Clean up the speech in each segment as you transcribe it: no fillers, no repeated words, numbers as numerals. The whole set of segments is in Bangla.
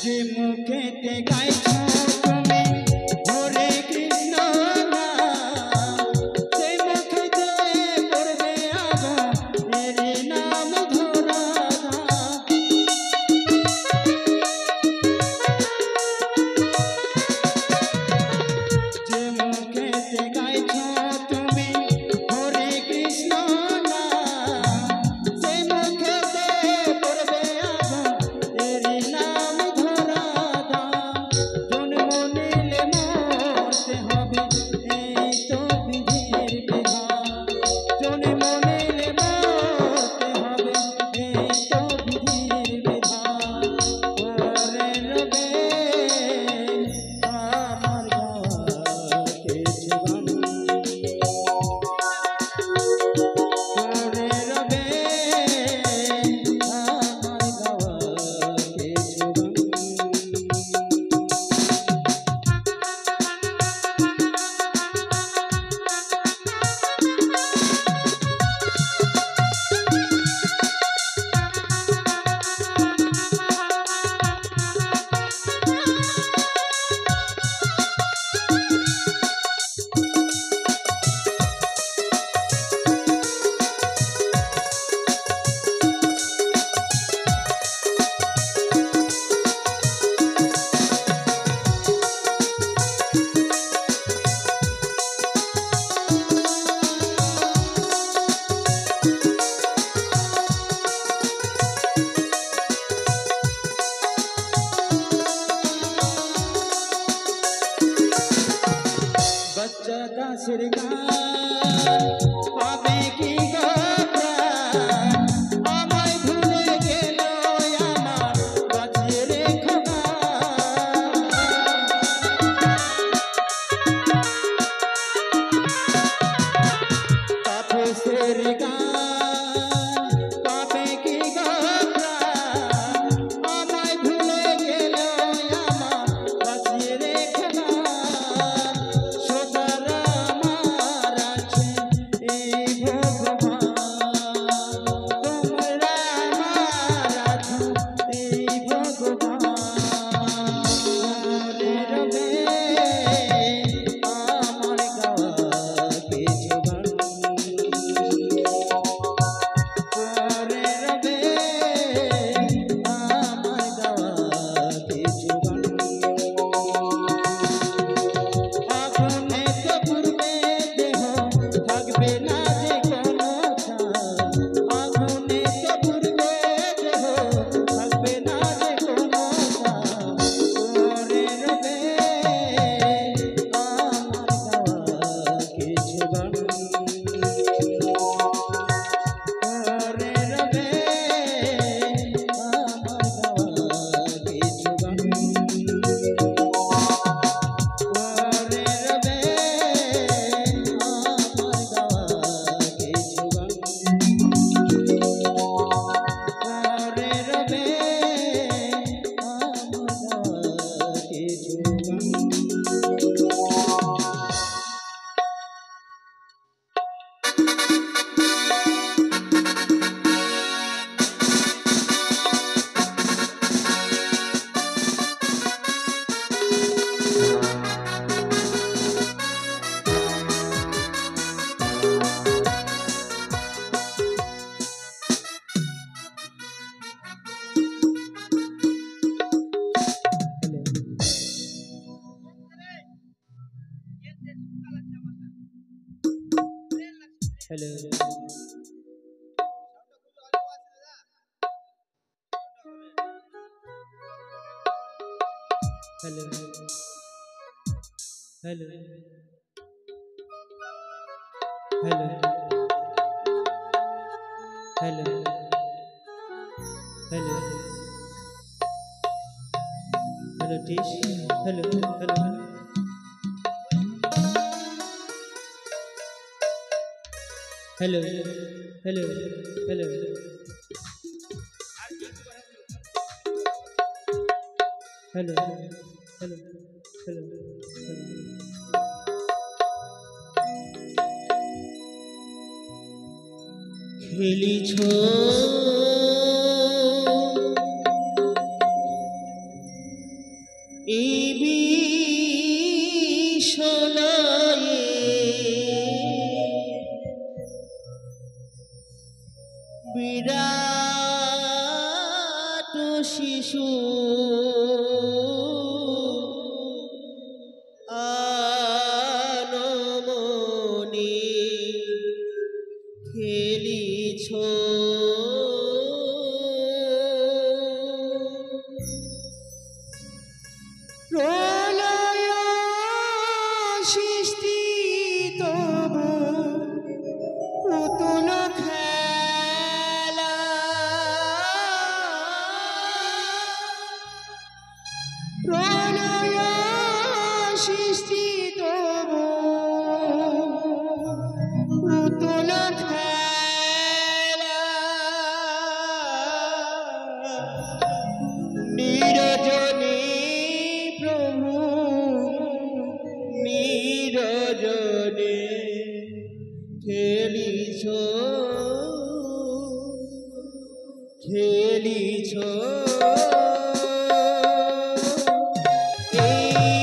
যে মুখেতে গাইছো তুমি হরে কৃষ্ণ নাম, সেই মুখেতে পড়বে আবার এরি নাম ধরা ধাম। যে মুখেতে গাইছো তুমি হরে কৃষ্ণ নাম, সেই মুখেতে পড়বে আবার এরি নাম ধরা ধাম। জন্ম নিলে মরতে হবে এই তো বিধির বিধান, জন্ম নিলে মরতে হবে এই তো বিধির বিধান। ওরে রবে আমার গাওয়া কিছু গান, ওরে রবে আমার গাওয়া কিছু গান। बच्चा दासের গান পাবে কি গো প্রাণ, আমায় ভুলে গেল আমার বাঁচিয়ে রেখো গান। তাপসের গান পাবে কি গো প্রাণ, আমায় ভুলে গেল আমার বাঁচিয়ে রেখো গান। সদার আমার আছে এই ভগবান, তোমরা আমার আছো এই ভগবান। ওরে রবে আমার গাওয়া কিছু গান, ওরে রবে আমার গাওয়া কিছু গান। আগুনে তো পুড়বে দেহ, থাকবে না যে কোনো ছাপ, আগুনে তো পুড়বে দেহ, থাকবে না যে কোনো ছাপ। ওরে রবে আমার গাওয়া কিছু গান, ওরে রবে আমার গাওয়া কিছু গান, ওরে রবে আমার গাওয়া কিছু গান, ওরে রবে আমার গাওয়া কিছু গান। Hello hello hello hello hello hello hello टीश hello hello hello hello hello hello hello hello খেলিছ এই বিষণায়ে বিরাট শিশু আনমনে খেলিছ প্রলয় সৃষ্টি তবু পুতুল খেলা প্রলয় সৃষ্টি তবু পুতুল খেলা নিরজনে প্রভু নিরজনে খেলিছ খেলিছ এই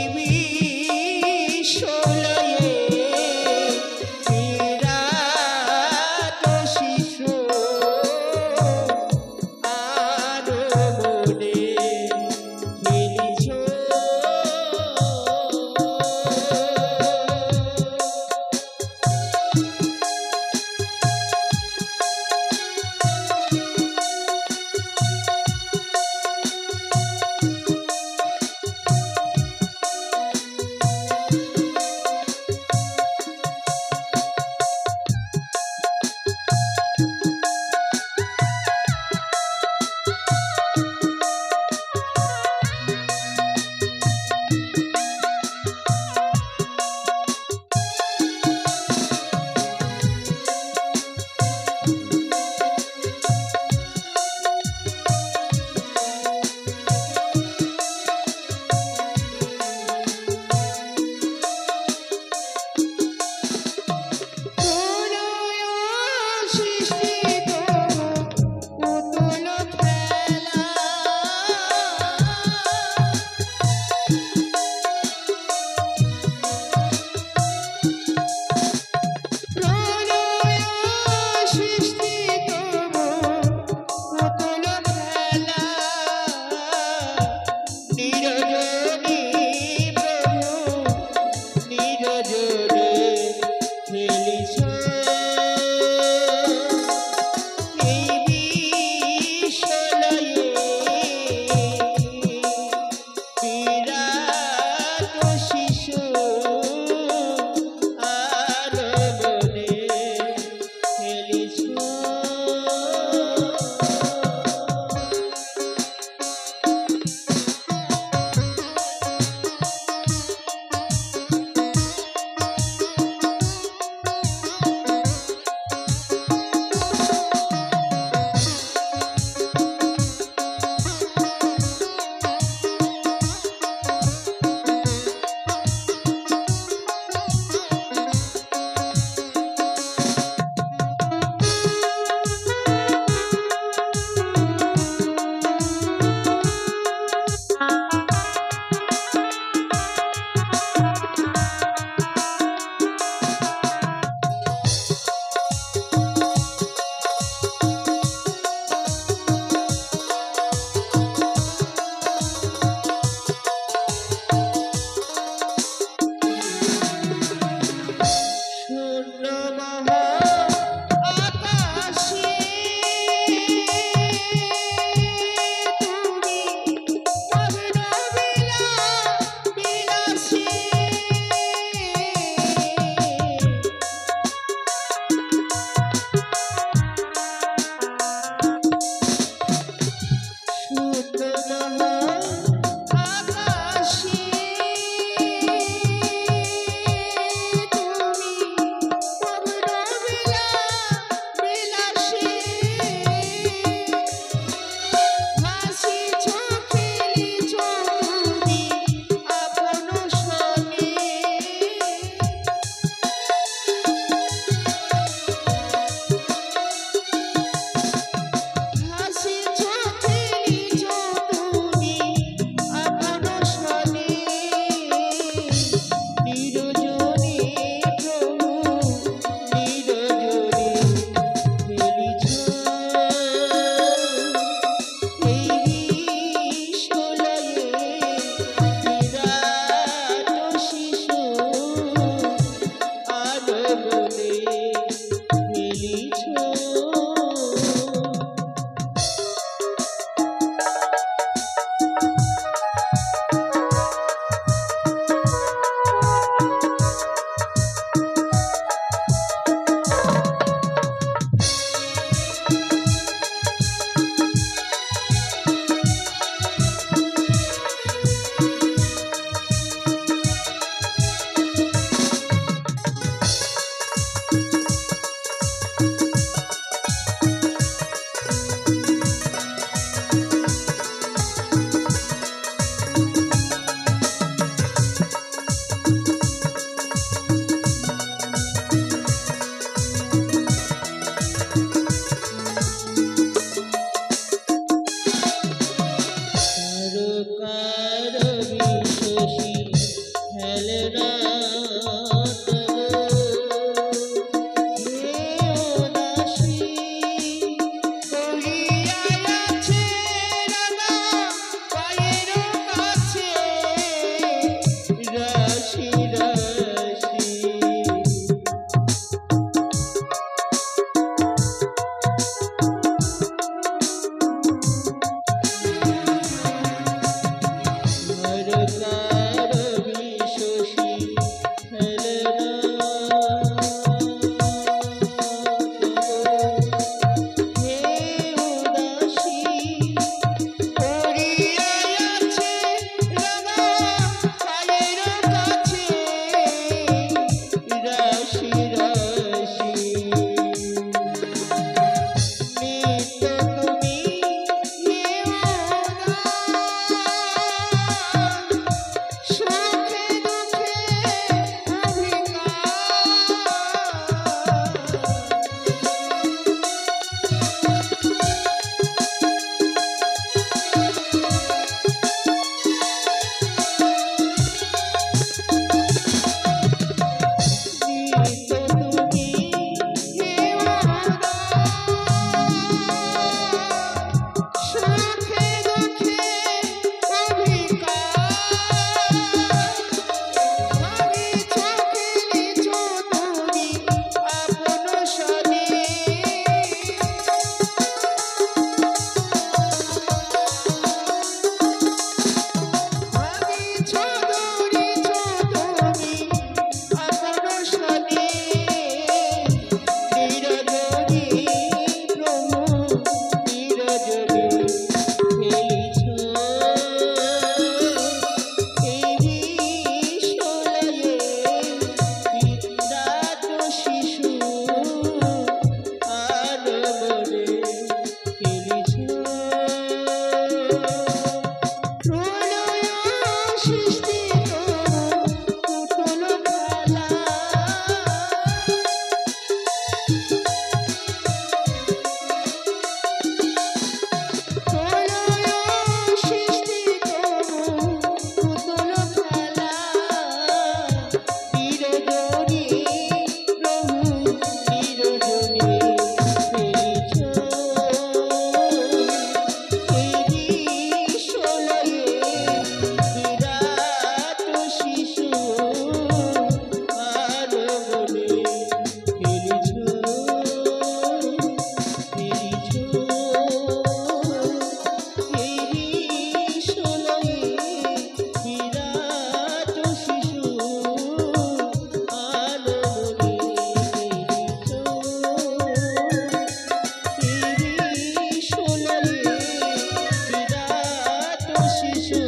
শিশু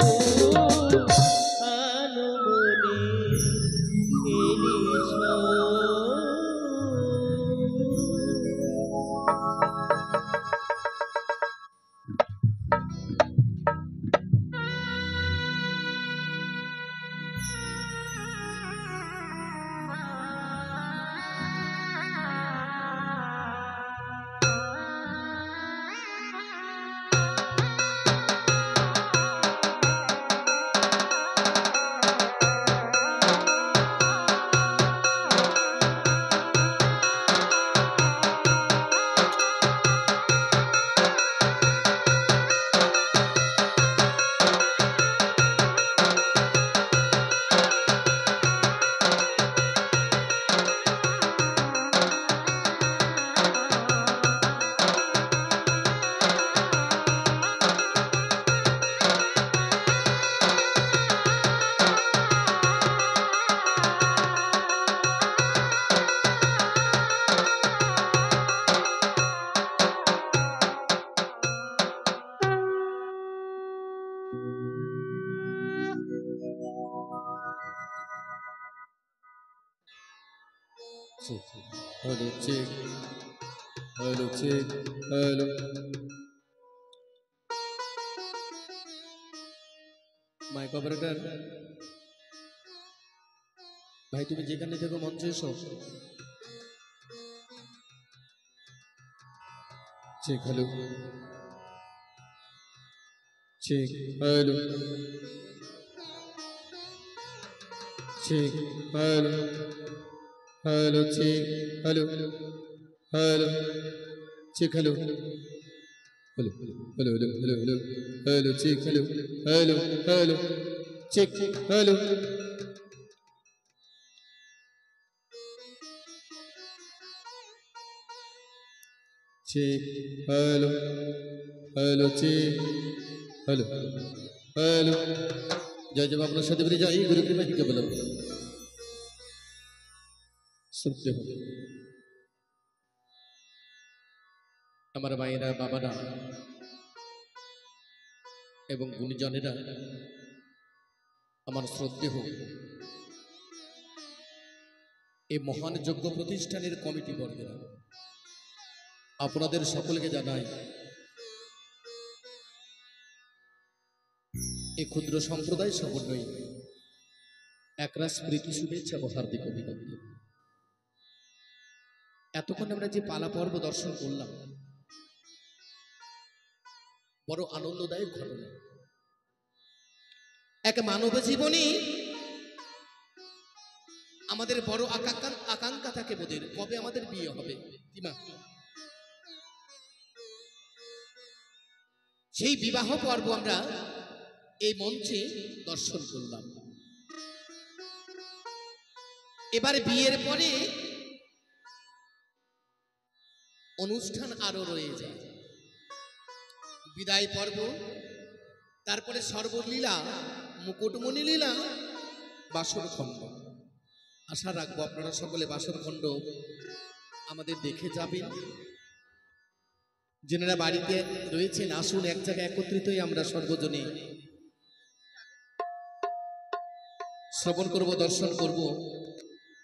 আনমনে এলিস Hello, check. Hello, check. Hello. Mic operator ভাই, তুমি যেখানে থেকে মঞ্চে এসো। Check. Hello check. Hello check. Hello hello check. Hello hello check. Hello hello hello hello hello hello hello check. Hello hello hello check. Hello check. Hello hello check. Hello hello. জয় জয় আপনার সাথে বেরিয়ে যাই গুরু কৃপা কি বললাম শুনতে হবে। আমার মায়েরা, বাবারা এবং গুণীজনেরা, আমার শ্রদ্ধেহ এই মহান যজ্ঞ প্রতিষ্ঠানের কমিটি বর্গেরা, আপনাদের সকলকে জানাই এই ক্ষুদ্র সম্প্রদায় সমন্বয়ী একরাশ প্রীতি শুভেচ্ছা ও হার্দিক অভিনন্দন। এতক্ষণ আমরা যে পালা পর্ব দর্শন করলাম, বড় আনন্দদায়ক ঘটনা। এক মানব জীবনে আমাদের বড় আকাঙ্ক্ষা থাকে বোধের, কবে আমাদের বিয়ে হবে। সেই বিবাহ পর্ব আমরা এই মঞ্চে দর্শন করলাম। এবারে বিয়ের পরে অনুষ্ঠান আরো রয়ে যায়, বিদায় পর্ব, তারপরে সর্বলীলা, মুকুটমণি লীলা, বাসর খণ্ড। আশা রাখবো আপনারা সকলে বাসর খণ্ড আমাদের দেখে যাবেন। যেনারা বাড়িতে রয়েছেন আসুন, এক জায়গায় একত্রিত হয়ে আমরা সর্বজনে শ্রবণ করব, দর্শন করব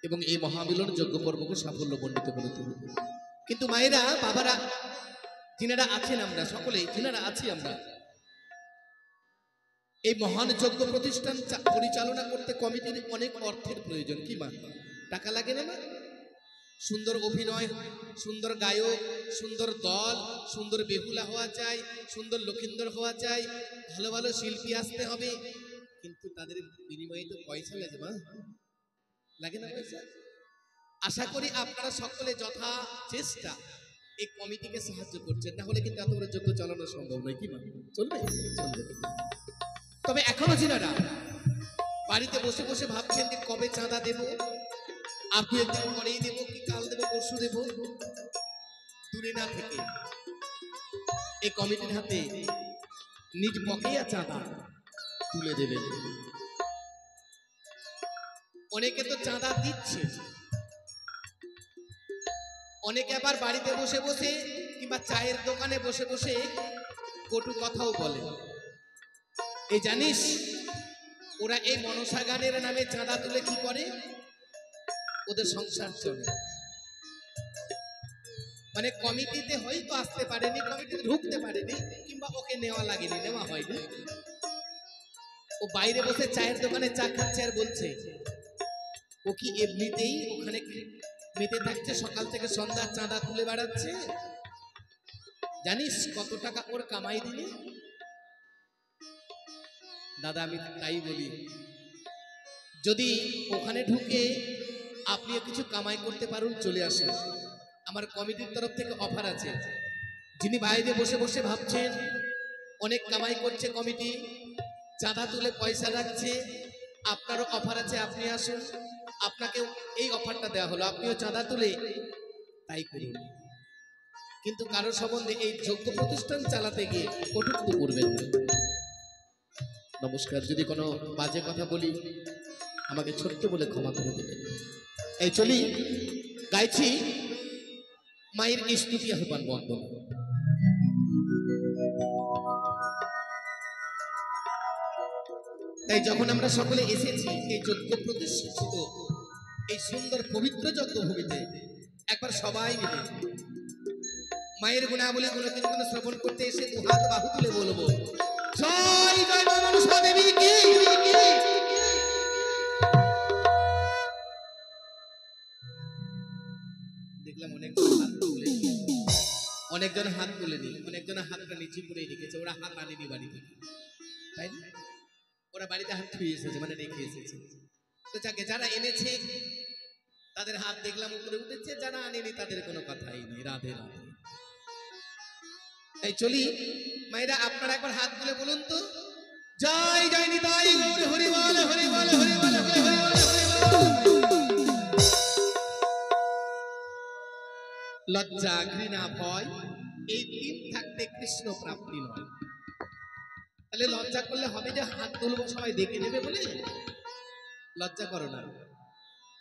এবং এই মহামিলন যজ্ঞ পর্বকে সাফল্য মণ্ডিত করে তুলব। কিন্তু মায়েরা, বাবারা, যিনারা আছেন, আমরা সকলে যিনারা আছি, আমরা এই মহান যজ্ঞ প্রতিষ্ঠান পরিচালনা করতে কমিটির অনেক অর্থের প্রয়োজন। কি মা, টাকা লাগে না মা? সুন্দর অভিনয়, সুন্দর গায়ক, সুন্দর দল, সুন্দর বেহুলা হওয়া চাই, সুন্দর লক্ষিন্দর হওয়া চাই, ভালো ভালো শিল্পী আসতে হবে। কিন্তু তাদের বিনিময়ে তো পয়সা লাগে মা, লাগে না পয়সা? আশা করি আপনারা সকলে যথা চেষ্টা এই কমিটিকে সাহায্য করছেন, তাহলে কিন্তু এত বড় যজ্ঞ চালানো সম্ভব নয়। কি মা, চলবে? চলবে। তবে এখনো যিনারা বাড়িতে বসে বসে ভাবছেন যে কবে চাঁদা দেব, আর দু একদিন পরেই দেবো, কি কাল দেবো, পরশু দেবো, দূরে না থেকে এই কমিটির হাতে নিজ বকেয়া চাঁদা তুলে দেবেন। অনেকে তো চাঁদা দিচ্ছে, অনেকে আবার বাড়িতে বসে বসে কিংবা চায়ের দোকানে বসে বসে কটু কথাও বলে। এই জানিস ওরা এই মনসা গানের নামে চাঁদা তুলে কি করে? ওদের সংসার চলে। মানে কমিটিতে হয়তো আসতে পারেনি, কমিটিতে ঢুকতে পারেনি, কিংবা ওকে নেওয়া লাগেনি, নেওয়া হয়নি। ও বাইরে বসে চায়ের দোকানে চা খাচ্ছে আর বলছে ও কি এমনিতেই ওখানে মেতে থাকছে, সকাল থেকে সন্ধ্যা চাঁদা তুলে বেড়াচ্ছে। জানিস কত টাকা ওর কামাই দিলে? দাদা আমি তাই বলি, যদি ওখানে ঢুকে আপনিও কিছু কামাই করতে পারুন, চলে আসুন। আমার কমিটির তরফ থেকে অফার আছে। যিনি বাইরে বসে বসে ভাবছেন অনেক কামাই করছে কমিটি, চাঁদা তুলে পয়সা রাখছে, আপনারও অফার আছে, আপনি আসুন। আপনাকে এই অফারটা দেওয়া হলো, আপনিও চাঁদা তুলে তাই করুন। কিন্তু কারো সম্বন্ধে এই যোগ্য প্রতিষ্ঠান চালাতে গিয়ে কটূক্তি করবেন না। নমস্কার, যদি কোনো বাজে কথা বলি আমাকে ছোট্ট বলে ক্ষমা করে দেবেন। এই চলি, গাইছি মায়ের স্তুতি আহ্বান বন্দন। তাই যখন আমরা সকলে এসেছি এই যজ্ঞ প্রতিষ্ঠিত এই সুন্দর পবিত্র যজ্ঞভূমিতে, একবার সবাই মিলে মায়ের গুণাবলী গুণকীর্তন শ্রবণ করতে এসে দু হাত বাহু তুলে বলবো জয় জয় মা মনসা দেবী কি। দেখলাম অনেকজন হাত তুলেনি, অনেকজনের হাতটা নিচে করে রেখেছে। ওরা হাত আনেনি বাড়ি থেকে, তাই না? ওরা বাড়িতে হাত ধুয়ে এসেছে, মানে রেখে এসেছে। তো যাকে যারা এনেছে তাদের হাত দেখলাম উপরে উঠেছে, যারা আনেনি তাদের কোনো কথাই নেই। রাধে রাধে। এই চলি মায়েরা, আপনারা একবার হাত তুলে বলুন তো জয় জয় নিতাই গৌর হরি বল হরি বল হরি বল হরি বল হরি বল। লজ্জা ঘৃণা ভয় এই তিন থাকতে কৃষ্ণ প্রাপ্তি নয়। তাহলে লজ্জা করলে হবে যে হাত তুলবো সবাই দেখে নেবে বলে? লজ্জা করো না।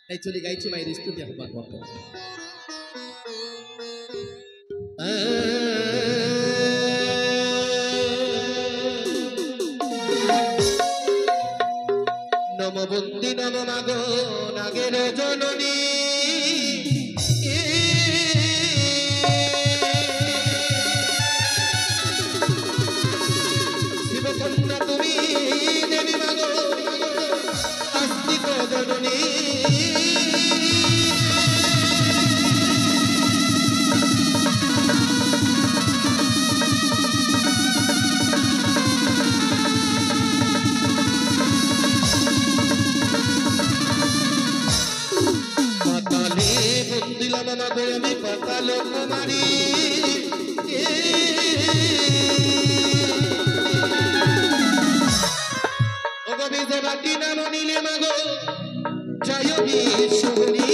তাই চলি, গাইছি মায়ের স্তুতি আহ্বান বন্দন। নম বন্দি নম মাগ নাগের জননী, শিবকন্যা তুমি দেবী মাগ আস্তিক জননী। আমি পাতাল কুমারী, বাটি নাম নিলে মাগো জয় বিশ্বনী।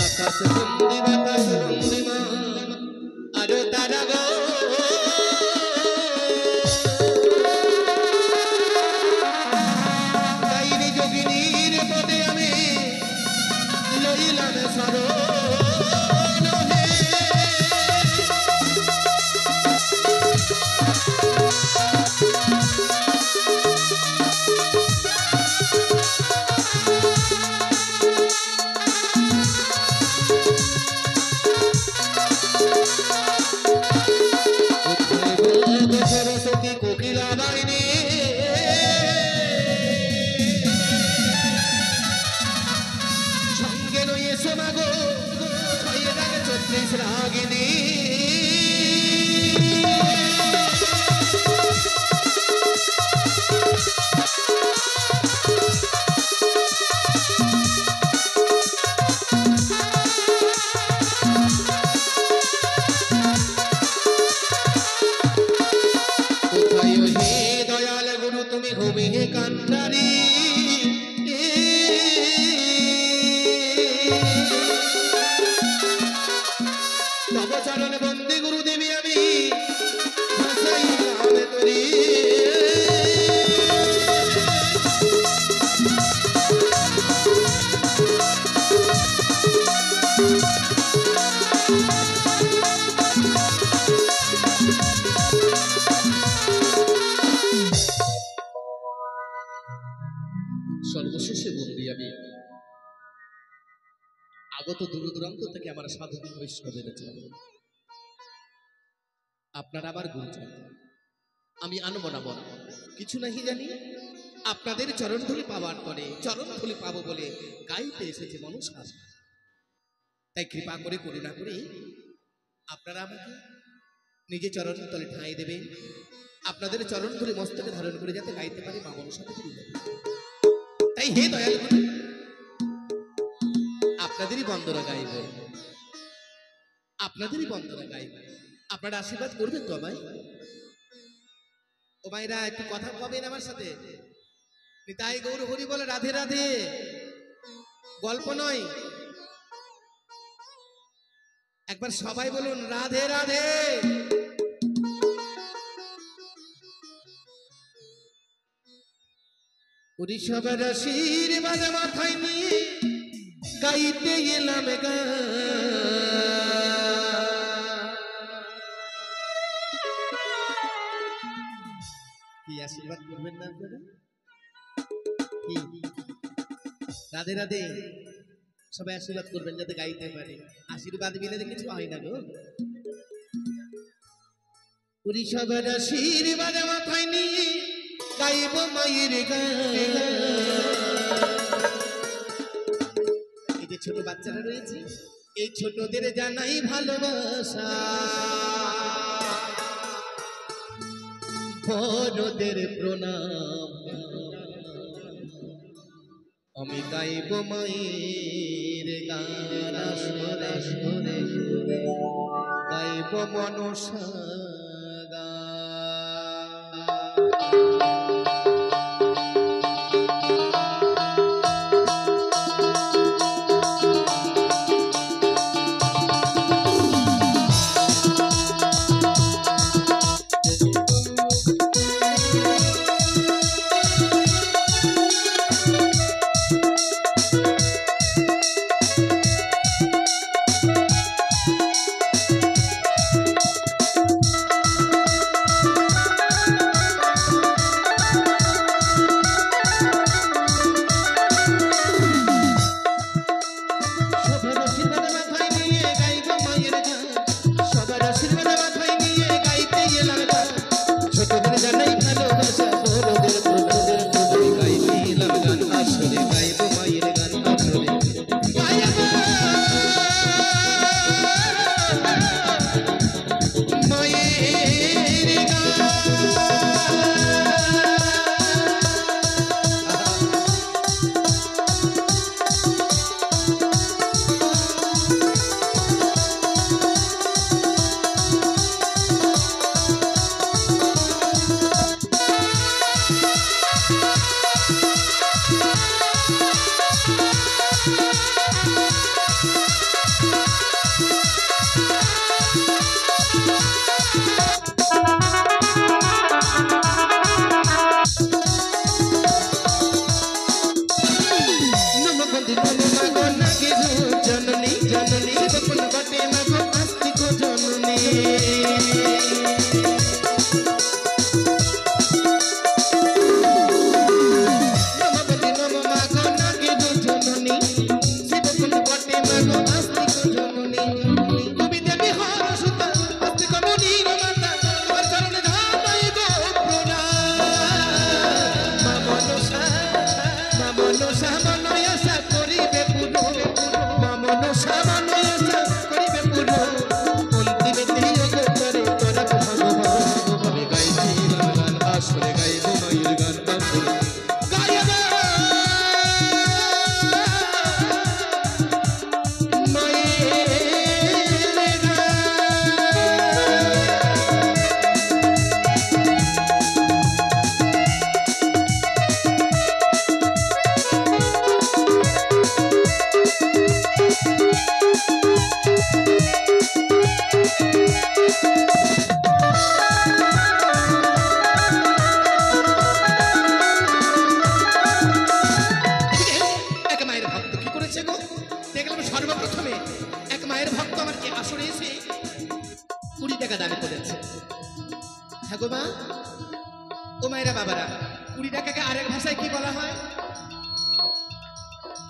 আকাশ বন্দি বাতাস বন্দি মা আরো তারা গো, গাইনি যোগিনীর পদে আমি লইলাম সরো। সরস্বতী কোকিলা বাহিনী সঙ্গে রয়েছে মাগো ছয় রাগে ৩৬ রাগিনী। দয়াল গুরু তুমি হবে হে কান্তারি, তব চরণ বন্দে গুরু দেবী আমি তরি। সর্বশেষে বন্দি আমি আগত দূর দূরান্ত থেকে আমার সাধু বৈষ্ণব এনেছে। আপনারা আমার গুরুজন, আমি আনব না মন কিছু নাহি জানি। আপনাদের চরণধুলি পাওয়ার পরে চরণধুলি পাবো বলে গাইতে এসেছে মনসা। তাই কৃপা করে করুণা করে আপনারা আমাকে নিজে চরণ তলে ঠাঁই দেবেন। আপনাদের চরণধুলি মস্তকে ধারণ করে যাতে গাইতে পারে মা মনসাকে ফিরে যাবে। তাই হে দয়াল গুরু, আপনাদেরই বন্দনা গাইব, আপনাদেরই বন্দনা গাইব। আপনারা আশীর্বাদ করবেন তো আমায়? ও মায়েরা একটু কথা পাবেন আমার সাথে। নিতাই গৌর হরি বলে রাধে রাধে, গল্প নয়। একবার সবাই বলুন রাধে রাধে। সবার আশীর্বাদ মাথায় নিয়ে গাইতে এলাম গান। কি আশীর্বাদ করবেন না আপনারা? কি রাধে রাধে, সবাই আশীর্বাদ করবেন যাতে গাইতে পারে। আশীর্বাদ বিলে কিছু হয় না গো। সবার আশীর্বাদ মাথায় নিয়ে গাইব মায়ের গান। এই যে ছোট বাচ্চারা রয়েছে, এই ছোটদের জানাই ভালোবাসা, বড়দের প্রণাম। আমি গাইব মায়ের গান, আসরে আসরে গাইব মনসা গান।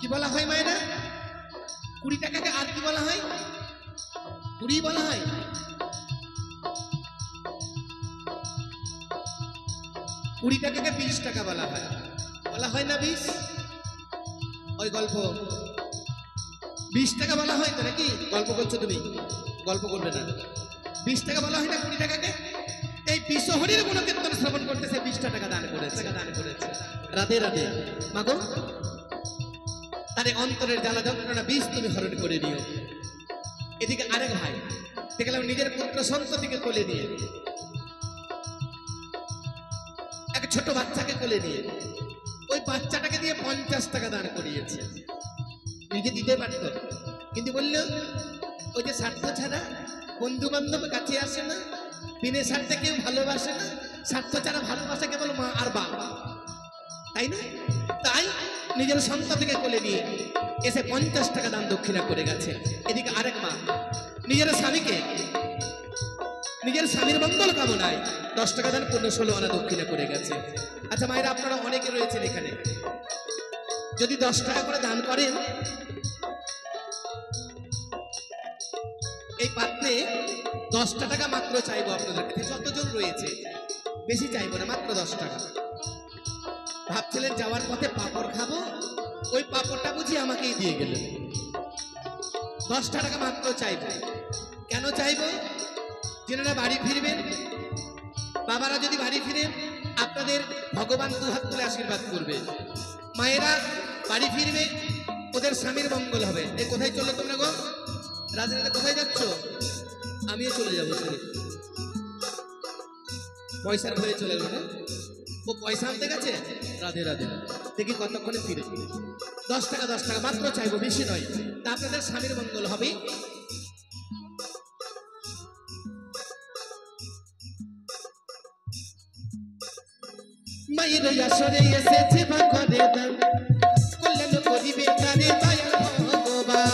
কি বলা হয় মায়েরা? 20 টাকাকে আর কি বলা হয়? 20 বলা হয়। কুড়ি টাকাকে 20 টাকা বলা হয়, বলা হয় না 20? ওই গল্প 20 টাকা বলা হয় তো নাকি? গল্প করছো তুমি, গল্প করবে না। 20 টাকা বলা হয় না 20 টাকাকে? এই বিশ্বহরির গুণকীর্তন শ্রবণ করতেছে 20 টাকা দান করেছে। রাধে রাধে মাগো, তারে অন্তরের জ্বালা যন্ত্রণা 20 তুমি হরণ করে নিও। এদিকে আরেক ভাই দেখলাম নিজের পুত্র সন্ততিকে কোলে নিয়ে, এক ছোট বাচ্চাকে কোলে নিয়ে ওই বাচ্চাটাকে দিয়ে 50 টাকা দান করিয়েছে। নিজে দিতে পারত, কিন্তু বললো ওই যে স্বার্থ ছাড়া বন্ধু বান্ধব কাছে আসে না, বিনে স্বার্থে কেউ ভালোবাসে না, স্বার্থ ছাড়া ভালোবাসে কেবল মা আর বাবা, তাই না? তাই নিজের সন্তানকে কোলে নিয়ে এসে 50 টাকা দান দক্ষিণা করে গেছে। এদিকে আরেক মা নিজের স্বামীকে, নিজের স্বামীর মঙ্গল কামনায় 10 টাকা দান পূর্ণ 16 আনা দক্ষিণা করে গেছে। আচ্ছা মায়েরা, আপনারা অনেকে রয়েছেন এখানে, যদি 10 টাকা করে দান করেন, এই পাত্রে 10 টাকা মাত্র চাইবো আপনাদের কাছে, যতজন রয়েছে বেশি চাইবো না, মাত্র 10 টাকা। ভাবছিলেন যাওয়ার পথে পাপড় খাবো, ওই পাপড়টা বুঝি আমাকেই দিয়ে গেলেন। 10 টাকা মাত্র চাইবো। কেন চাইবো? যেনারা বাড়ি ফিরবেন, বাবারা যদি বাড়ি ফিরেন, আপনাদের ভগবান দুহাত তুলে আশীর্বাদ করবে। মায়েরা বাড়ি ফিরবে, ওদের স্বামীর মঙ্গল হবে। এই কোথায় চললো তোমরা গো? রাজনীতি কোথায় যাচ্ছ? আমিও চলে যাবো, ছেলে পয়সার ভয়ে চলে গেল। ও পয়সা আনতে গেছে। রাধে রাধে, দেখি কতক্ষণে ফিরে। 10 টাকা মাত্র চাইবো, বেশি নয়। তা আপনাদের স্বামীর মঙ্গল হবে। মায়ের আসরে এসেছে ভাগরে দান, কল্যাণ করিবে তারে দয়াল ভগবান।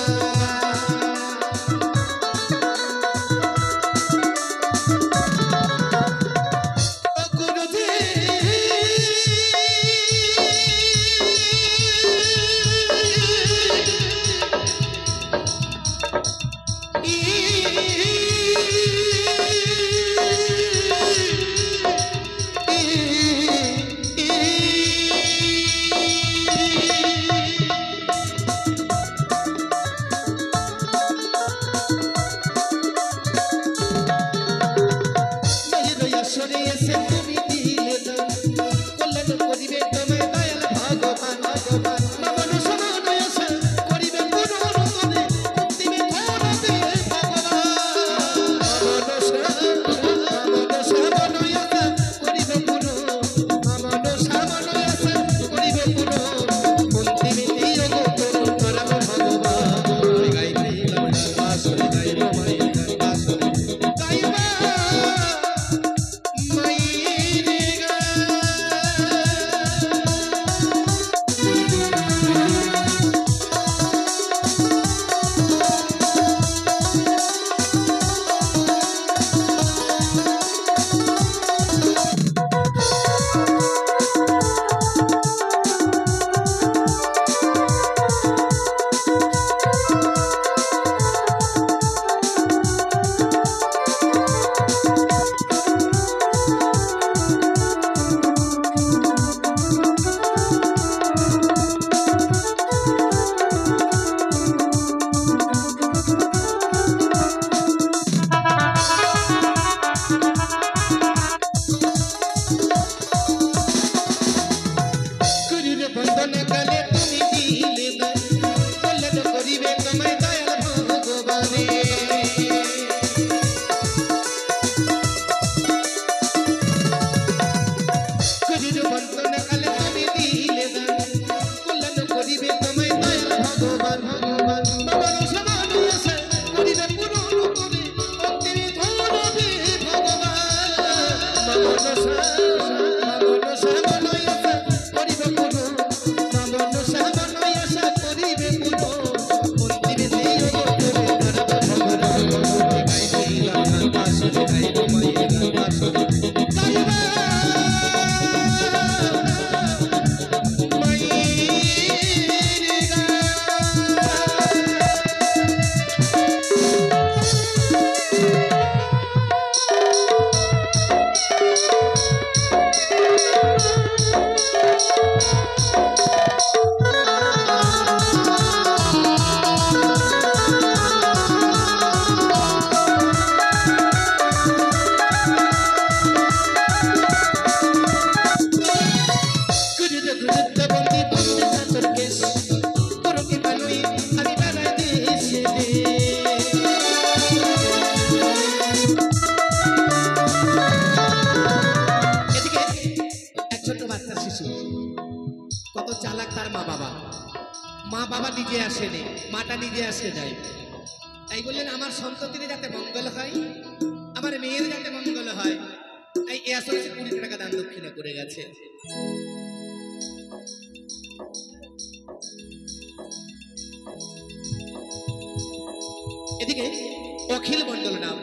মন যুদ্ধ বন্দি বন্দি চাচর কেশ করো কি বানুই আমি বেড়াই দেশে এদিকে এক ছোট্ট বাচ্চা শিশু কত চালাক তার মা বাবা নিজে আসেনি মাটা নিজে আসে যায় তাই বললেন আমার সন্ততির যাতে মঙ্গল হয় আমার মেয়ের যাতে মঙ্গল হয় তাই এ আসলে 20 টাকা দান দক্ষিণা করে গেছে এদিকে অখিল মন্ডল নাম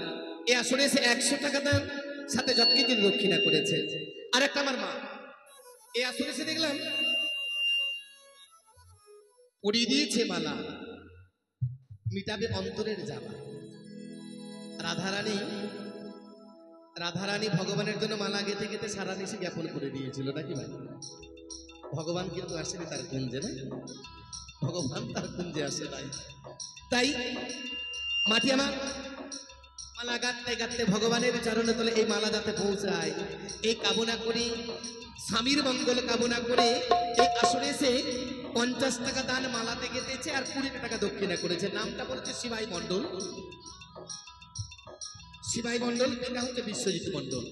এ আসলে 100 টাকা দান সাথে যতকিছু দক্ষিণা করেছে আর একটা আমার মা এ আসলে দেখলাম পরিয়ে দিয়েছে মালা মিটাবে অন্তরের জ্বালা রাধারানী ভগবানের জন্য মালা গেঁথে গেঁথে সারা দেশে জ্ঞাপন করে দিয়েছিল নাকি ভাই ভগবান কিন্তু আসেনি তার কুঞ্জে না ভগবান তার কুঞ্জে আসে নাই তাই মাটি আমার মালা গাঁথতে গাঁথতে ভগবানের চরণে তলে এই মালা যাতে পৌঁছায় এই কামনা করি স্বামীর মঙ্গল কামনা করে এই আসনে এসে 50 টাকা দান মালাতে গেঁথেছে আর 20 টাকা দক্ষিণা করেছে নামটা বলছে শিবাই মণ্ডল এটা হচ্ছে বিশ্বজিৎ মণ্ডল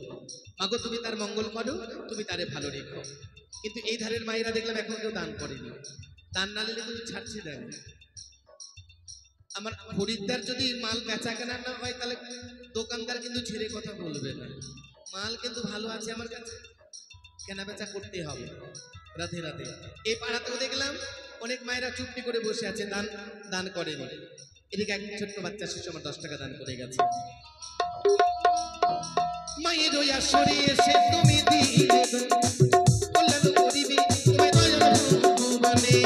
মাগো তুমি তার মঙ্গল করো তুমি তারে ভালো রেখো কিন্তু এই ধারের মায়েরা দেখলাম এখন কেউ দান করেনি দান না নিলে কিন্তু ছাড়ছে দেন আমার খরিদ্দার যদি মাল বেচা কেনা না হয় তাহলে দোকানদার কিন্তু ছেড়ে কথা বলবে না মাল কিন্তু ভালো আছে আমার কাছে কেনা বেচা করতে হবে রাধে রাধে এই পাড়াতেও দেখলাম অনেক মায়েরা চুপটি করে বসে আছে দান করেনি এদিকে এক ছোট্ট বাচ্চা শিশু আমার 10 টাকা দান করে গেছে মায়ের ওয়া সরে এসে তুমি দিলে কল্যাণ করিবে তুমি দয়াল ভগবানে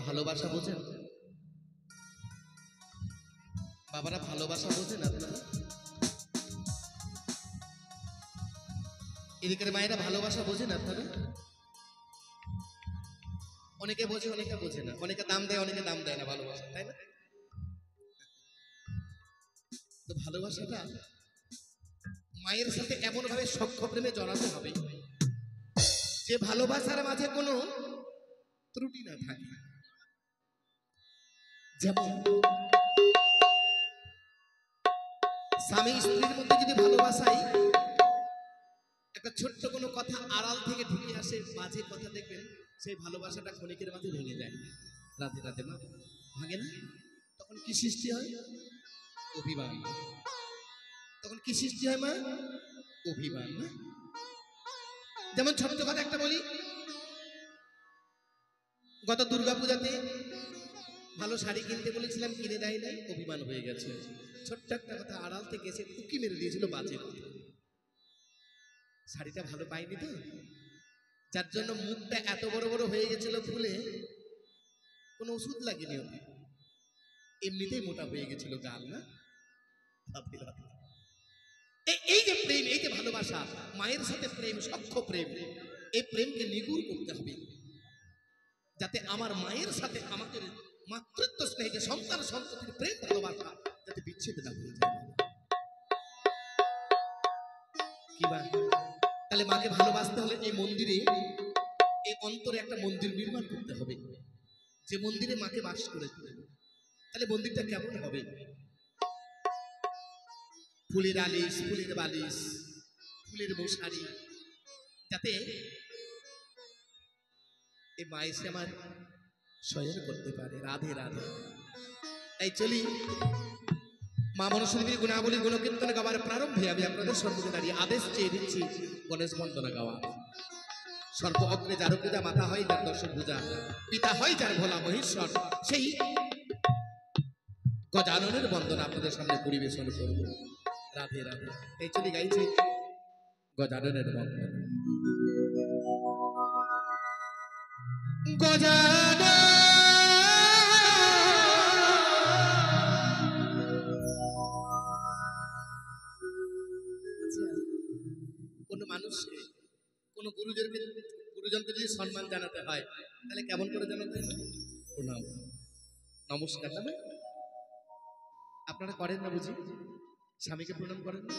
ভালোবাসা বোঝেন? বাবারা ভালোবাসা বোঝেন আপনারা? এদিকের মায়েরা ভালোবাসা বোঝেন আপনারা? অনেকে বোঝে, অনেকে বোঝে না, অনেকে দাম দেয়, অনেকে দাম দেয় না ভালোবাসা, তাই না? তো ভালোবাসাটা মায়ের সাথে এমন ভাবে সখ্য প্রেমে জড়াতে হবে যে ভালোবাসার মাঝে কোনো ত্রুটি না থাকে। যেমন স্বামী স্ত্রীর মধ্যে যদি ভালোবাসাই একটা ছোট্ট কোনো কথা আড়াল থেকে ঢুকে আসে, মাঝে কথা দেখবেন সেই ভালোবাসাটা ক্ষণিকের মাঝে ভেঙে যায়। রাতে রাতে মা ভাঙে না? তখন কি সৃষ্টি হয়? অভিমান। তখন কি সৃষ্টি হয় মা? অভিমান। না? যেমন ছোট্ট কথা একটা বলি, গত দুর্গাপূজাতে ভালো শাড়ি কিনতে বলেছিলাম, কিনে দেয় নাই, অভিমান হয়ে গেছে। ছোট্ট একটা কথা আড়াল থেকে এসে টুকি মেরে দিয়েছিল, বাজে কথা। শাড়িটা ভালো পাইনি তো, যার জন্য মুখটা এত বড় বড় হয়ে গেছিল ফুলে, কোনো ওষুধ লাগেনি, এমনিতেই মোটা হয়ে গেছিল গাল। না? এই যে প্রেম, এই যে ভালোবাসা, মায়ের সাথে প্রেম, সখ্য প্রেম, এই প্রেমকে নিগুড় করতে হবে যাতে আমার মায়ের সাথে আমাদের মাতৃত্ব স্নেহ, যে সন্তান সন্ততির প্রেম ভালোবাসা যাতে বিচ্ছেদ না হয়ে যায়। কিবা তাহলে মাকে ভালোবাসতে হলে এই মন্দিরে, এই অন্তরে একটা মন্দির নির্মাণ করতে হবে, যে মন্দিরে মাকে বাস করে। তাহলে মন্দিরটা কেমন হবে? ফুলের আলিশ, ফুলের বালিশ, ফুলের মশারি, যাতে এই মা এসে আমার শয়ন করতে পারে। রাধে রাধে। তাই চলি মা মনসদেবীর গুণাবলী গুণকীর্তন গাওয়ার প্রারম্ভে আমি আপনাদের সম্মুখে দাঁড়িয়ে আদেশ চেয়ে দিচ্ছি গণেশ বন্দনা গাওয়া। সর্ব অগ্রে যার পূজা, মাতা হয় যার দর্শন পূজা, পিতা হয় যার ভোলা মহেশ্বর, সেই গজাননের বন্দনা আপনাদের সামনে পরিবেশন করব। রাধে রাধে। এই চলি গাইছি গজাননের বন্দনা। গজানন কোন মানুষকে, কোন গুরুজনকে যদি সম্মান জানাতে হয় তাহলে কেমন করে জানাতে হয়? প্রণাম, নমস্কার। না আপনারা করেন না বুঝি? স্বামীকে প্রণাম করেন না?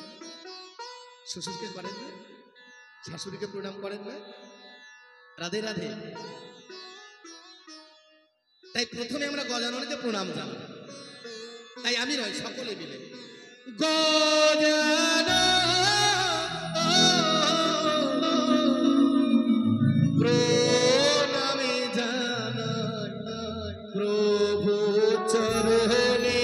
শ্বশুরকে করেন না? শাশুড়িকে প্রণাম করেন না? রাধে রাধে। তাই প্রথমে আমরা গজাননকে প্রণাম জানাই। তাই আমি নয়, সকলে মিলে গজানন প্রণামে জানাই প্রভু চরণে।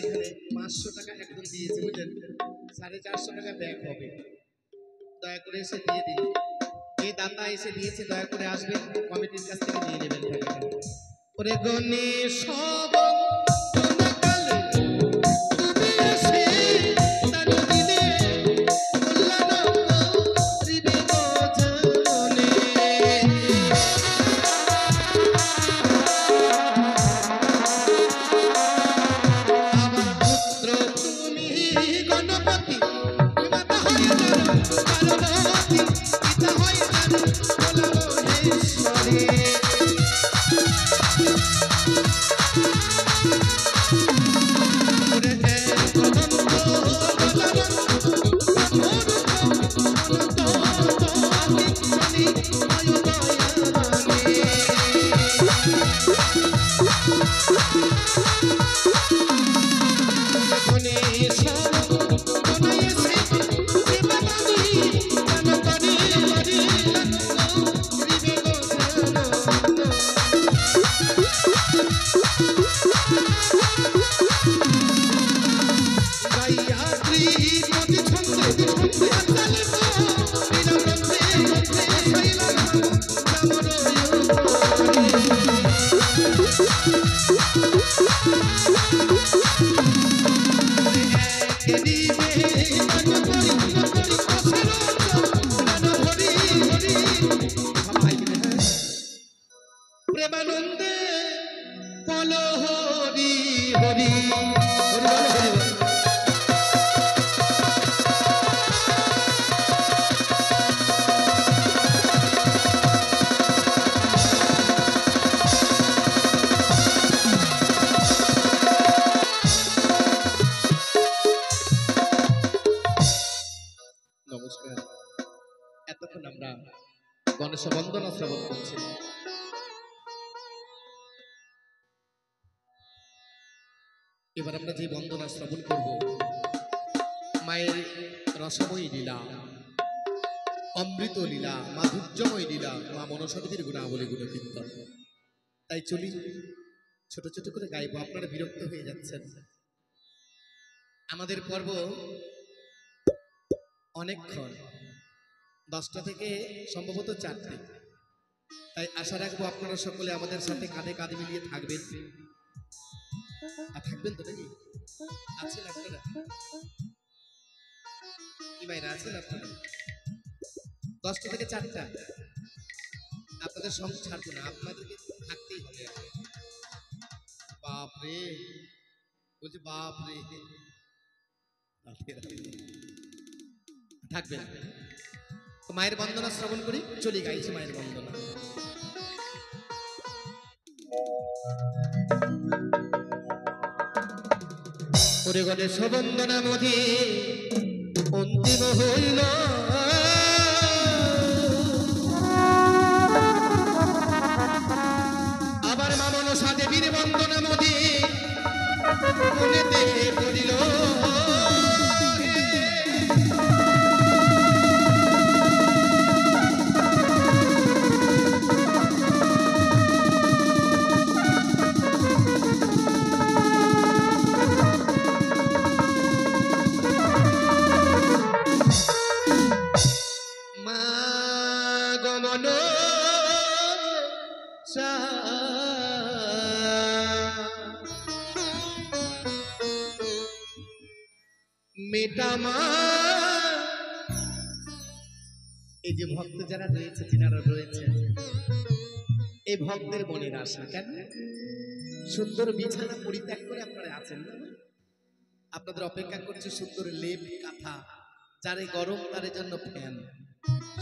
এখানে 500 টাকা একদম দিয়েছে বুঝলেন, 450 টাকা ব্যাক হবে, দয়া করে এসে দিয়ে দিন। যে দাতা এসে দিয়েছে দয়া করে আসবেন, কমিটির কাছ থেকে নিয়ে নেবেন টাকাটা। ওরে গণেশ প্রেমানন্দে বলো হরি হরি নমস্কার। এতক্ষণ আমরা গণেশ বন্দনা শ্রবণ করছি। এবার আমরা যে বন্দনা শ্রবণ করব মায়ের রসময়ী লীলা, অমৃত লীলা, মাধুর্যময় লীলা, মা মনসাদেবীর গুণাবলী গুণ কীর্তন। তাই চলি ছোট ছোট করে গাইব, আপনারা বিরক্ত হয়ে যাচ্ছেন। আমাদের পর্ব অনেকক্ষণ, 10টা থেকে সম্ভবত 4টে, তাই আশা রাখবো আপনারা সকলে আমাদের সাথে কাঁধে কাঁধ মিলিয়ে থাকবেন। আর থাকবেন তো নাকি? আছেন আপনারা? কি ভাইরা আছেন আপনারা? 10টা থেকে 4টা আপনাদের সঙ্গ ছাড়বো না, আপনাদেরকে থাকতেই হবে। বাপ রে, বলছি বাপ রে, থাকবেন। মায়ের বন্দনা শ্রবণ করি, চলি গাইছি মায়ের বন্দনা। ওরে গণেশ বন্দনা মধি অন্তিম হইল, আবার মা মনসা দেবীর বন্দনা মধি মনেতে পড়িল। মেটামা এই যে ভক্ত যারা রয়েছে, যিনারা রয়েছে, এই ভক্তের মনের আশা কেন সুন্দর বিছানা পরিত্যাগ করে আপনারা আছেন না? আপনাদের অপেক্ষা করছে সুন্দর লেপ কাঁথা, যারে গরম তার জন্য ফ্যান,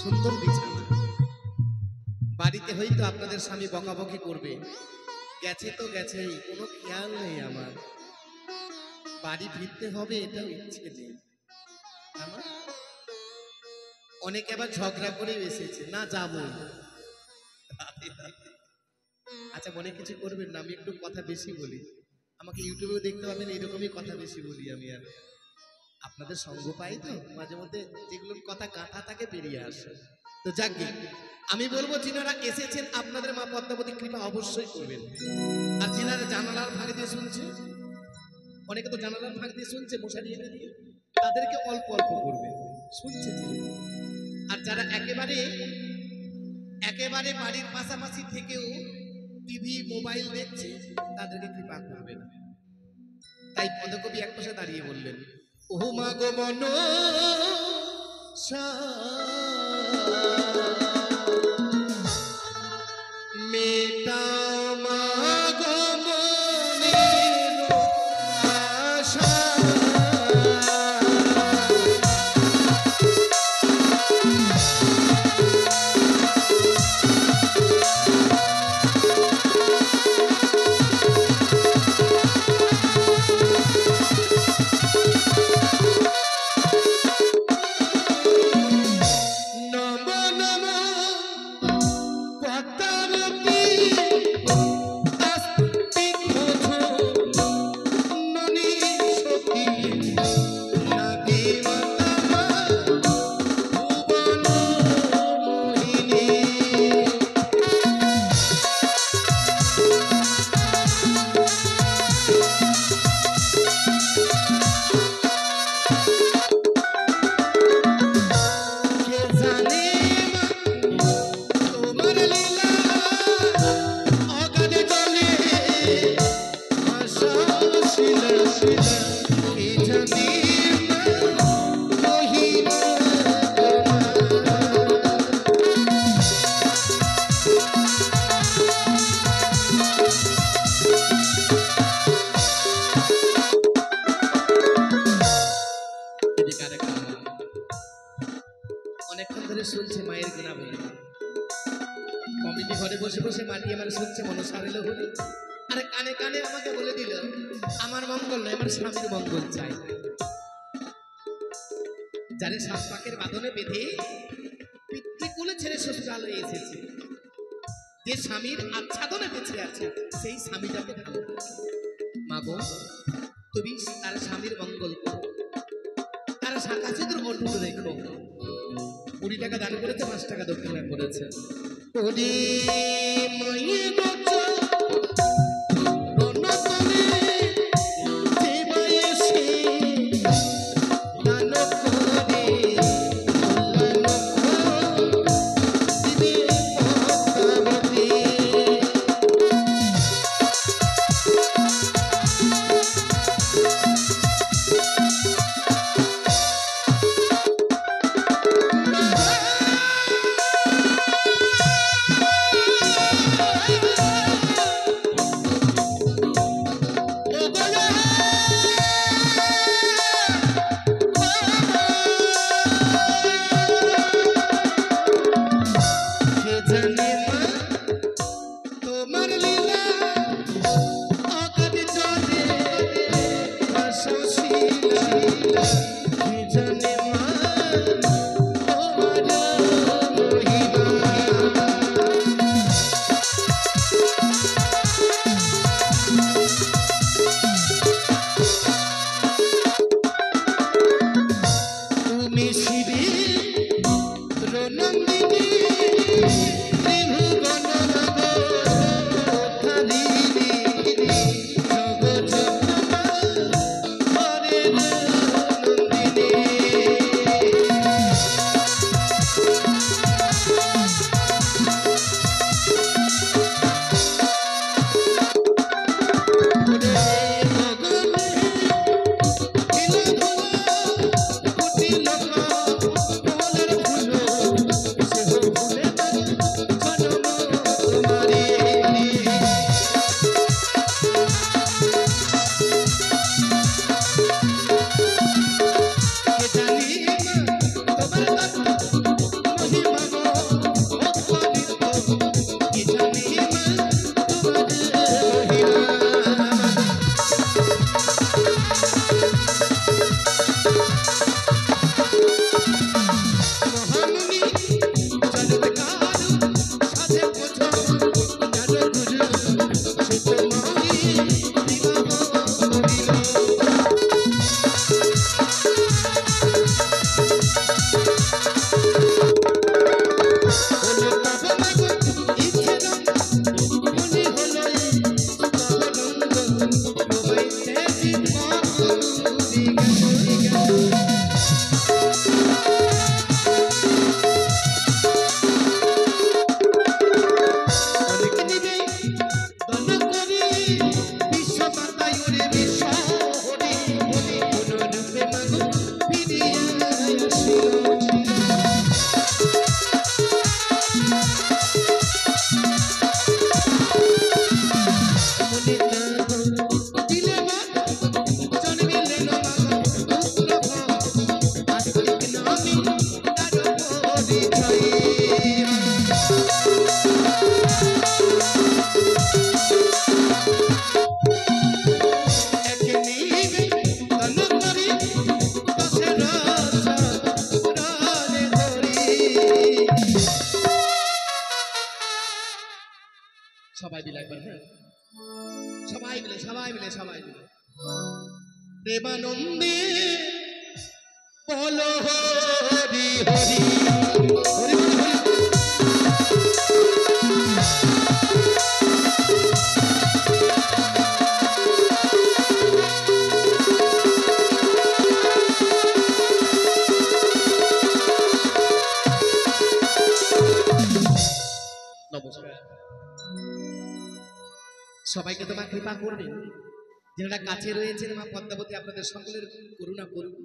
সুন্দর বিছানা। বাড়িতে হয়তো আপনাদের স্বামী বকাবকি করবে, গেছে তো গেছেই, কোনো খেয়াল নেই আমার, বাড়ি ফিরতে হবে এটাও ইচ্ছে নেই আমার। অনেকে আবার ঝগড়া করে এসেছে, না যাবো। আচ্ছা মনে কিছু করবেন না, আমি একটু কথা বেশি বলি, আমাকে ইউটিউবেও দেখতে পাবেন, এরকমই কথা বেশি বলি আমি। আর আপনাদের সঙ্গ পাই তো মাঝে মধ্যে, যেগুলোর কথা গাঁথা থাকে বেরিয়ে আসে। তো যাক গে, আমি বলবো যিনারা এসেছেন আপনাদের মা পদ্মাবতী কৃপা অবশ্যই করবেন। আর যিনারা জানালার ফাঁড়ি দিয়ে শুনছেন অনেকে তো জানালার ফাঁক দিয়ে শুনছে মশারি এনে দিয়ে, তাদেরকে অল্প অল্প করবে, শুনছে যে। আর যারা একেবারে একেবারে বাড়ির পাশাপাশি থেকেও টিভি মোবাইল দেখছে, তাদেরকে কৃপা করবে না। তাই পদকবি এক পাশে দাঁড়িয়ে বললেন, ও মা গো মন মেটাও মা গো মনের আশা। নম নম পদ্মাবতী আস্তি খোঁজো ননী সখী নাগী মাতা ভুবন মোহিনী। কে জানে মা তোমার লীলা অগাধ জলে ভাসা শিলা শিলা। কে জানে মা মহিমা এদিকে আরেকটা মা অনেকক্ষণ ধরে শুনছে মায়ের গুণাবলী। কমিটি ঘরে বসে বসে মাটি আমার শুনছে মনসা এলো হলো, আরে কানে কানে আমাকে বলে দিল আমার মঙ্গল নয়, আমার স্বামীর মঙ্গল চাই। যারে সাত পাকের বাঁধনে বেঁধে পিতৃকুলে ছেড়ে শ্বশুরালয়ে এসেছে, যে স্বামীর আচ্ছাদনে বেঁচে আছে, সেই স্বামীটাকে ভালোবাসে। মা গো তুমি তার স্বামীর মঙ্গল করো, তার শাখা সিঁদুর অটুট রেখো। 20 টাকা দান করেছে, 5 টাকা দক্ষিণা করেছে। ওরে মায়ের বাচ্চা রণতলে সেবায় এসে দান করে কল্যাণ দিবে পদ্মাবতী। সবাই মিলে সবাই মিলে সবাই মিলে প্রেমানন্দে বলো হরি হরি হরি বলো হরি। নমস্কার। সবাইকে তো মা কৃপা করবেন, যারা কাছে রয়েছেন মা পদ্মাবতী আপনাদের সকলের করুণা করুন,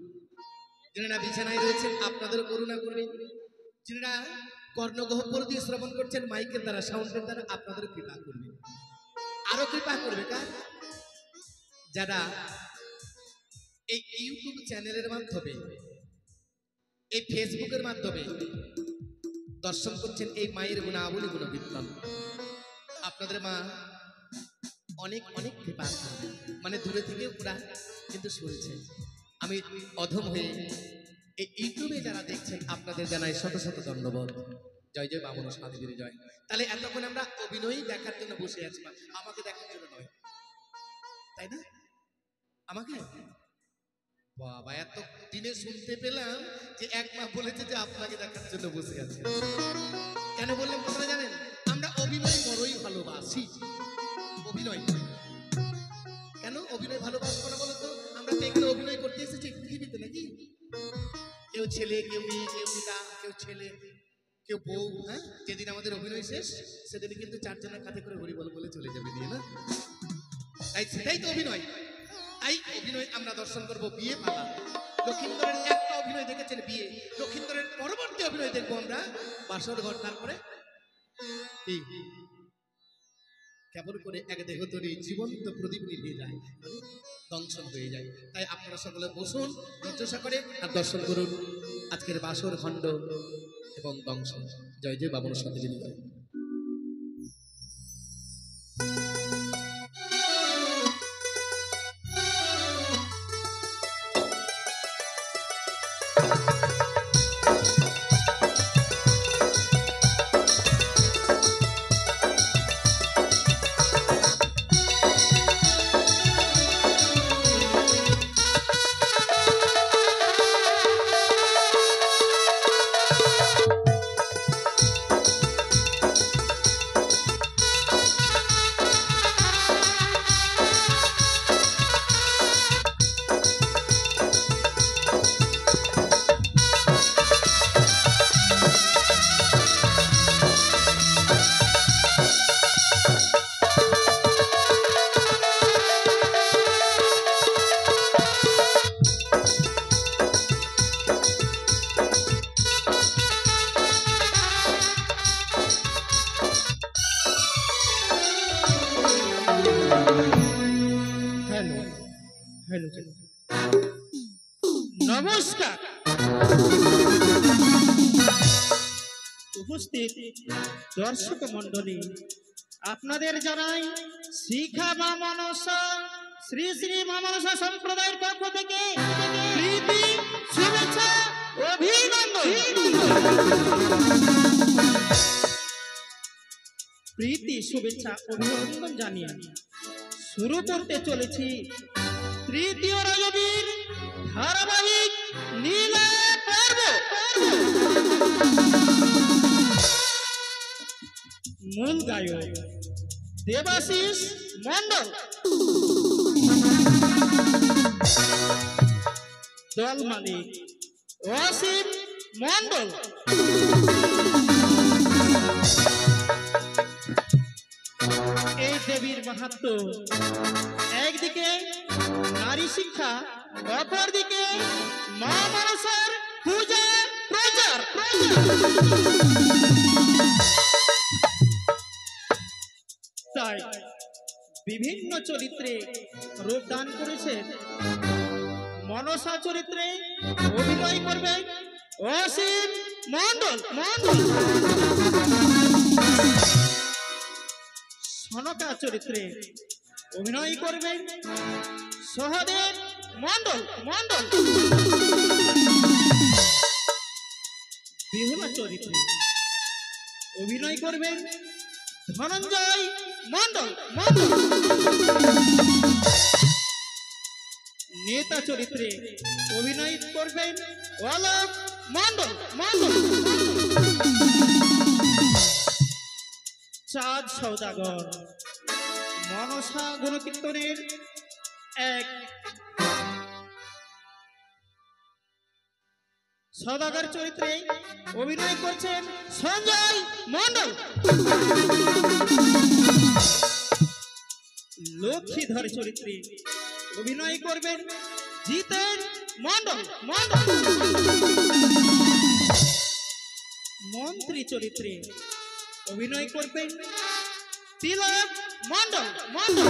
যারা বিছানায় রয়েছেন আপনাদেরও করুণা করবেন, যারা কর্ণগহ্বর দিয়ে শ্রবণ করছেন মাইকের দ্বারা সাউন্ডের দ্বারা আপনাদের কৃপা করবেন। আরো কৃপা করবে কার? যারা এই ইউটিউব চ্যানেলের মাধ্যমে, এই ফেসবুকের মাধ্যমে দর্শন করছেন এই মায়ের গুণাবলী গুণকীর্তন, আপনাদের মা অনেক অনেক কৃপা করবে। মানে দূরে থেকে ওরা কিন্তু শুনছে। আমি অধম হয়ে এই ইউটিউবে যারা দেখছেন আপনাদের জানাই শত শত ধন্যবাদ। জয় জয় বামন সাধুগুরু জয়। তাহলে এতক্ষণ আমরা অভিনয় দেখার জন্য বসে আছি, আমাকে দেখার জন্য নয়, তাই না? আমাকে বাবা এত দিনে শুনতে পেলাম যে এক মা বলেছে যে আপনাকে দেখার জন্য বসে আছে। কেন বললাম আপনারা জানেন? আমরা অভিনয় বড়ই ভালোবাসি। অভিনয় কেন অভিনয় ভালোবাসবো না বলতো? আমরা তো এখানে অভিনয় করতে এসেছি পৃথিবীতে, নাকি? কেউ ছেলে, কেউ মেয়ে, কেউ পিতা, কেউ ছেলে, কেউ বউ। হ্যাঁ, যেদিন আমাদের অভিনয় শেষ সেদিন কিন্তু চারজনের কাঁধে করে হরি বল বলে চলে যাবে দিয়ে, না? তাই সেটাই তো অভিনয়। তাই অভিনয় আমরা দর্শন করবো বিয়ে পালা। লক্ষিন্দরের একটা অভিনয় দেখেছেন বিয়ে, লক্ষিন্দরের পরবর্তী অভিনয় দেখবো আমরা বাসর ঘর। তারপরে কেমন করে এক দেহ তৈরি জীবন্ত প্রদীপ নিভিয়ে যায়, দংশন হয়ে যায়। তাই আপনারা সকলে বসুন ধৈর্য করে আর দর্শন করুন আজকের বাসর খণ্ড এবং দংশন। জয় জয় বামন সাধুগুরু জয়। নমস্কার। উপস্থিত দর্শক মন্ডলী, আপনাদের জানাই শিখা মা মনসা শ্রী শ্রী মা মনসা সম্প্রদায়ের পক্ষ থেকে প্রীতি শুভেচ্ছা অভিনন্দন। প্রীতি শুভেচ্ছা অভিনন্দন জানিয়ে শুরু করতে চলেছি তৃতীয় রাজবীর ধারাবাহিক লীলা পর্ব। মূল গায়ক দেবাশিস মণ্ডল, দল মালিক অসীম মণ্ডল, এই দেবীর মাহাত্ম্য একদিকে নারী শিক্ষা, অপরদিকে মা মনসার পূজা প্রচার। তাই বিভিন্ন চরিত্রে রূপদান করেছেন। মনসা চরিত্রে অভিনয় করবেন অসীম মণ্ডল, সনকা চরিত্রে অভিনয় করবেন সহদেব মণ্ডল, বিহুলা চরিত্রে অভিনয় করবেন ধনঞ্জয় মণ্ডল মণ্ডল। নেতা চরিত্রে অভিনয় করবেন অলোক মণ্ডল মণ্ডল। চাঁদ সৌদাগর মনসা গুণকীর্তনের এক সৌদাগর চরিত্রে অভিনয় করছেন সঞ্জয় মণ্ডল। লক্ষ্মীধর চরিত্রে অভিনয় করবেন জিতেন মণ্ডল মণ্ডল। মন্ত্রী চরিত্রে অভিনয় করবেন তিলক মণ্ডল মণ্ডল।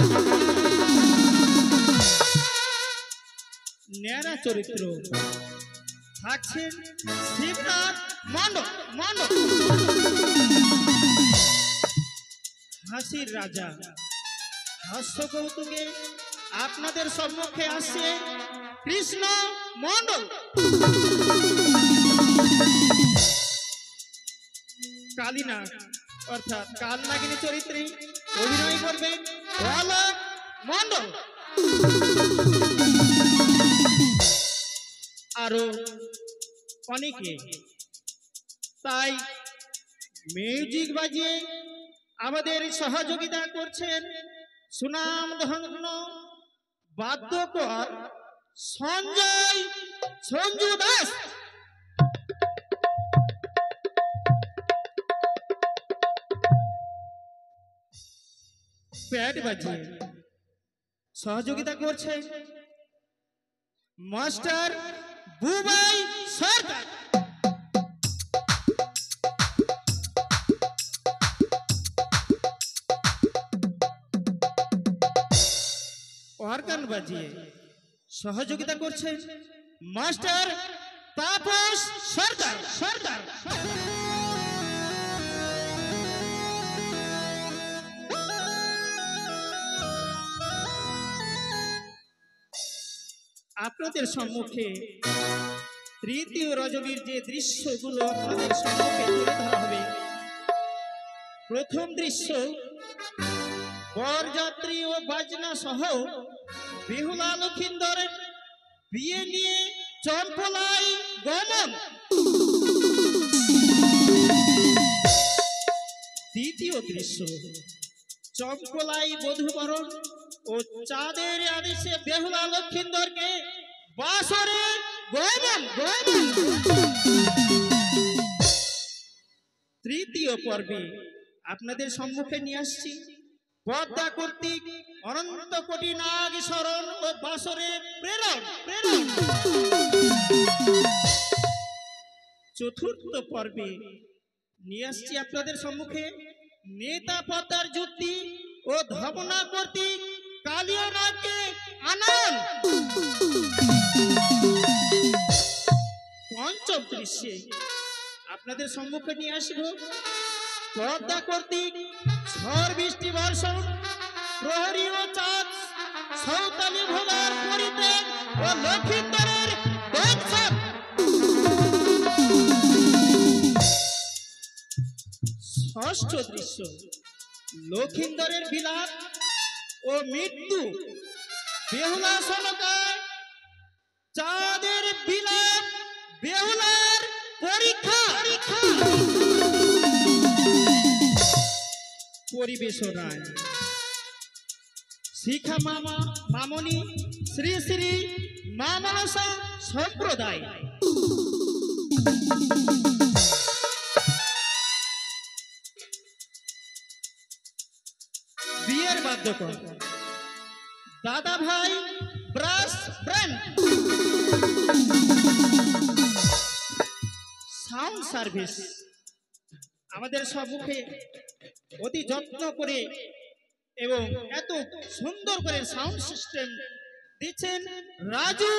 ন্যাড়া চরিত্র থাকছেন শিবনাথ মণ্ডল মণ্ডল। হাসির রাজা হাস্য কৌতুকে আপনাদের সম্মুখে আসছে কৃষ্ণ মণ্ডল। কালীনাথ অর্থাৎ কালনাগিনী চরিত্রে অভিনয় করবেন অলোক মণ্ডল। আরো অনেকে। তাই মিউজিক বাজিয়ে আমাদের সহযোগিতা করছেন সুনামধন্য বাদ্যকর সঞ্জয় সঞ্জু দাস। প্যাড বাজিয়ে সহযোগিতা করছেন মাস্টার বুবাই সরকার। অর্গান বাজিয়ে সহযোগিতা করছেন মাস্টার তাপস সরকার সরকার। আপনাদের সম্মুখে তৃতীয় রজনীর যে দৃশ্যগুলো আপনাদের সম্মুখে তুলে ধরা হবে। প্রথম দৃশ্য, বরযাত্রী ও বাজনা সহ বেহুলা লক্ষিন্দরের বিয়ে নিয়ে চম্পলাই গমন। দ্বিতীয় দৃশ্য, চম্পলাই বধূবরণ ও চাঁদের আদেশে বেহুলা লক্ষিন্দরকে বাসরে গমন গমন। তৃতীয় পর্বে আপনাদের সম্মুখে নিয়ে আসছি পদ্মা কর্তৃক অনন্ত কোটি নাগ শরণ ও বাসরে প্রেরণ প্রেরণ। চতুর্থ পর্বে নিয়ে আসছি আপনাদের সম্মুখে নেতা পদ্মার যুক্তি ও ধবনা কর্তৃক কালিয়া নাগকে আনন। পঞ্চম দৃশ্যে আপনাদের সম্মুখে নিয়ে আসব পদ্মা কর্তৃক ঝড় বৃষ্টি বর্ষণ, প্রহরী ও চাঁদ সৌতালি ভোলার পরিত্যাগ ও লক্ষিন্দরের দংশন। ষষ্ঠ দৃশ্য, লক্ষিন্দরের বিলাপ ও মৃত্যু, বেহুলা সনকায় চাঁদের বিলাপ, বেহুলার পরীক্ষা। পরিবেশনায় শিখা মামা মামনি শ্রী শ্রী মা মনসা সম্প্রদায়। বিয়ের বাদ্যকর দাদা ভাই ব্রাস ব্র্যান্ড। সাউন্ড সার্ভিস আমাদের সম্মুখে অতি যত্ন করে এবং এত সুন্দর করে সাউন্ড সিস্টেম দিচ্ছেন রাজু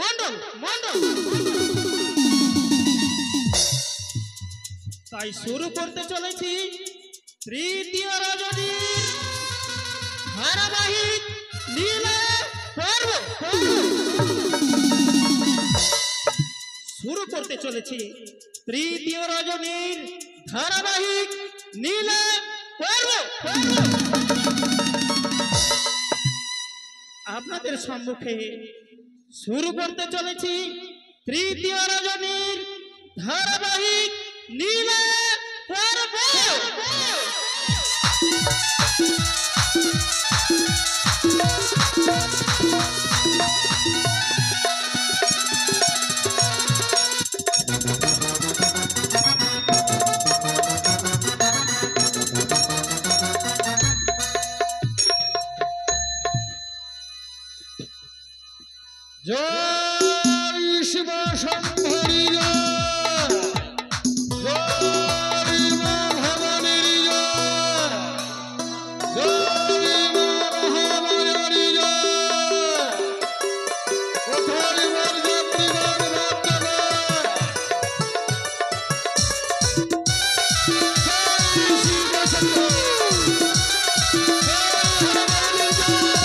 মণ্ডল মণ্ডল। তাই শুরু করতে চলেছি তৃতীয় রজনীর ধারাবাহিক লীলা পর্ব। শুরু করতে চলেছি তৃতীয় রজনীর ধারাবাহিক লীলা আপনাদের সম্মুখে শুরু করতে চলেছি তৃতীয় রজনীর ধারাবাহিক নীলা পর্ব। জয় শিব শম্ভরি জয়, জয় মা ভবানীর জয়, জয় মা মহামায়ারি জয়। কোথায় মোর যাত্রীগণ বাদ্যগণ, জয় শিব শম্ভরি, জয় ভবানীর জয়।